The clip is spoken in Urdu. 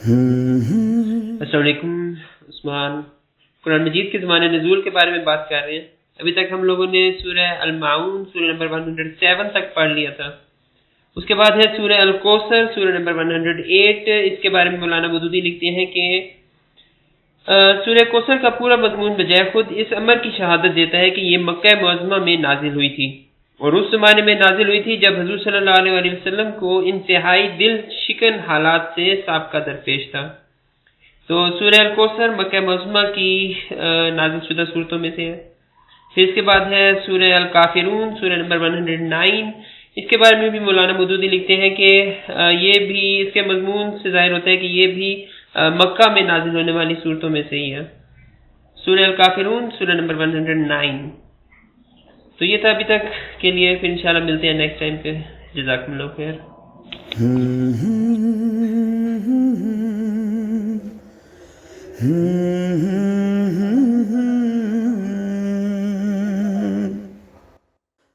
السلام علیکم عثمان. قرآن مجید کے زمانے نزول کے بارے میں بات کر رہے ہیں. ابھی تک ہم لوگوں نے سورہ المعون سورہ نمبر 107 تک پڑھ لیا تھا. اس کے بعد ہے سورہ الکوثر سورہ نمبر 108. اس کے بارے میں مولانا مودودی لکھتے ہیں کہ سورہ کوثر کا پورا مضمون بجائے خود اس امر کی شہادت دیتا ہے کہ یہ مکہ معظمہ میں نازل ہوئی تھی اور اس زمانے میں نازل ہوئی تھی جب حضور صلی اللہ علیہ وسلم کو انتہائی دل شکن حالات سے سابقہ درپیش تھا. تو سورہ الکوثر مکہ معظمہ کی نازل شدہ صورتوں میں سے ہے. پھر اس کے بعد ہے سورہ الکافرون سورہ نمبر 109. اس کے بارے میں بھی مولانا مودودی لکھتے ہیں کہ یہ بھی اس کے مضمون سے ظاہر ہوتا ہے کہ یہ بھی مکہ میں نازل ہونے والی صورتوں میں سے ہی ہے. سورہ الکافرون سورہ نمبر 109. تو یہ تھا ابھی تک کے لیے. پھر انشاءاللہ ملتے ہیں نیکسٹ ٹائم پہ. جزاکم اللہ خیر.